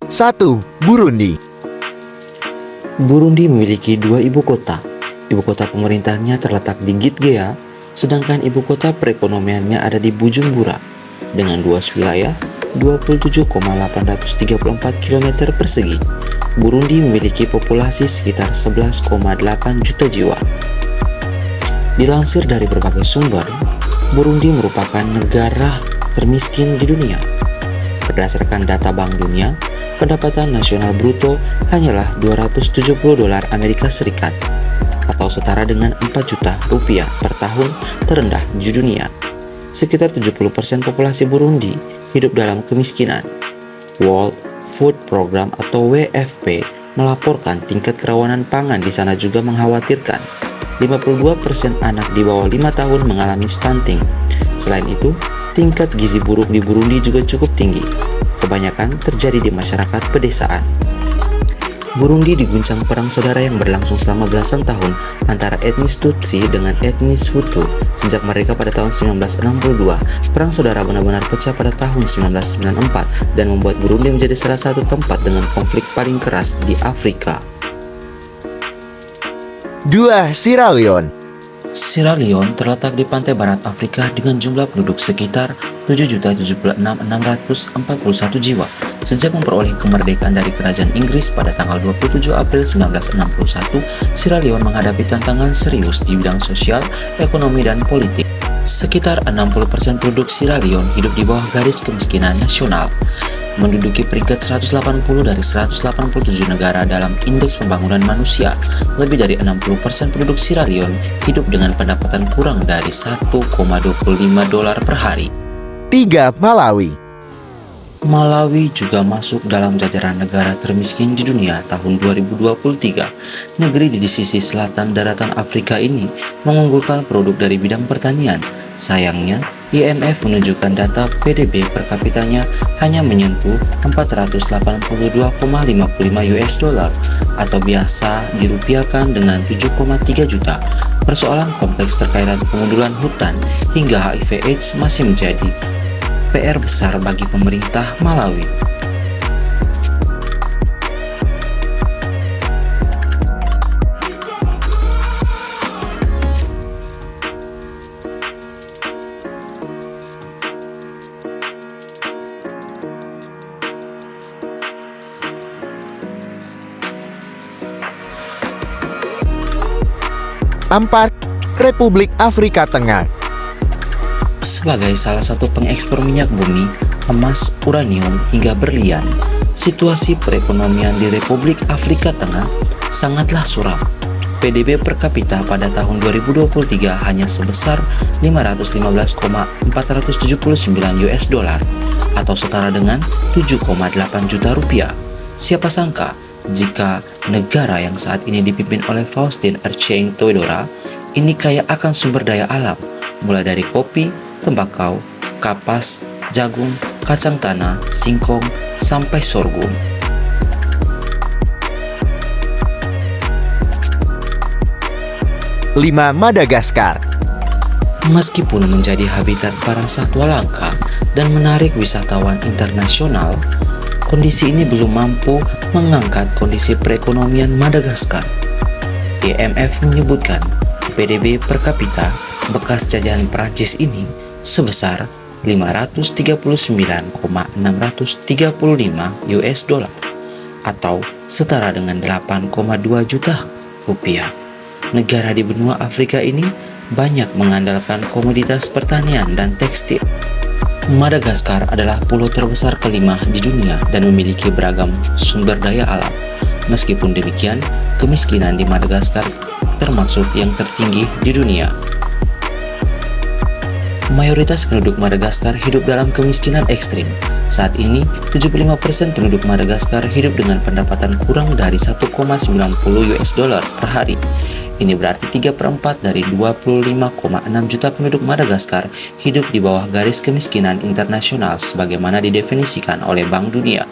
1. Burundi. Burundi memiliki dua ibu kota. Ibu kota pemerintahnya terletak di Gitgea, sedangkan ibu kota perekonomiannya ada di Bujumbura. Dengan luas wilayah 27,834 km persegi, Burundi memiliki populasi sekitar 11,8 juta jiwa. Dilansir dari berbagai sumber, Burundi merupakan negara termiskin di dunia. Berdasarkan data Bank Dunia, pendapatan nasional bruto hanyalah $270 Amerika Serikat atau setara dengan 4 juta rupiah per tahun, terendah di dunia. Sekitar 70% populasi Burundi hidup dalam kemiskinan. World Food Program atau WFP melaporkan tingkat kerawanan pangan di sana juga mengkhawatirkan. 52% anak di bawah 5 tahun mengalami stunting. Selain itu, tingkat gizi buruk di Burundi juga cukup tinggi. Kebanyakan terjadi di masyarakat pedesaan. Burundi diguncang perang saudara yang berlangsung selama belasan tahun antara etnis Tutsi dengan etnis Hutu. Sejak merdeka pada tahun 1962, perang saudara benar-benar pecah pada tahun 1994 dan membuat Burundi menjadi salah satu tempat dengan konflik paling keras di Afrika. 2. Sierra Leone. Sierra Leone terletak di pantai barat Afrika dengan jumlah penduduk sekitar 7.076.641 jiwa. Sejak memperoleh kemerdekaan dari kerajaan Inggris pada tanggal 27 April 1961, Sierra Leone menghadapi tantangan serius di bidang sosial, ekonomi, dan politik. Sekitar 60% penduduk Sierra Leone hidup di bawah garis kemiskinan nasional, menduduki peringkat 180 dari 187 negara dalam Indeks Pembangunan Manusia. Lebih dari 60% penduduk Sierra Leone hidup dengan pendapatan kurang dari $1,25 per hari. 3. Malawi. Malawi juga masuk dalam jajaran negara termiskin di dunia tahun 2023. Negeri di sisi selatan daratan Afrika ini mengunggulkan produk dari bidang pertanian. Sayangnya, IMF menunjukkan data PDB per kapitanya hanya menyentuh 482,55 US dollar atau biasa dirupiahkan dengan 7,3 juta. Persoalan kompleks terkait pengundulan hutan hingga HIV/AIDS masih menjadi PR besar bagi pemerintah Malawi. Empat. Republik Afrika Tengah. Sebagai salah satu pengekspor minyak bumi, emas, uranium, hingga berlian, situasi perekonomian di Republik Afrika Tengah sangatlah suram. PDB per kapita pada tahun 2023 hanya sebesar 515,479 US dollar atau setara dengan 7,8 juta rupiah. Siapa sangka jika negara yang saat ini dipimpin oleh Faustin Archange Touadera ini kaya akan sumber daya alam, mulai dari kopi, tembakau, kapas, jagung, kacang tanah, singkong, sampai sorghum. Lima. Madagaskar. Meskipun menjadi habitat para satwa langka dan menarik wisatawan internasional, kondisi ini belum mampu mengangkat kondisi perekonomian Madagaskar. IMF menyebutkan PDB per kapita bekas jajahan Prancis ini sebesar 539,635 US dollar atau setara dengan 8,2 juta rupiah. Negara di benua Afrika ini banyak mengandalkan komoditas pertanian dan tekstil. Madagaskar adalah pulau terbesar kelima di dunia dan memiliki beragam sumber daya alam. Meskipun demikian, kemiskinan di Madagaskar termasuk yang tertinggi di dunia. Mayoritas penduduk Madagaskar hidup dalam kemiskinan ekstrim. Saat ini, 75% penduduk Madagaskar hidup dengan pendapatan kurang dari 1,90 US dollar per hari. Ini berarti 3/4 dari 25,6 juta penduduk Madagaskar hidup di bawah garis kemiskinan internasional sebagaimana didefinisikan oleh Bank Dunia.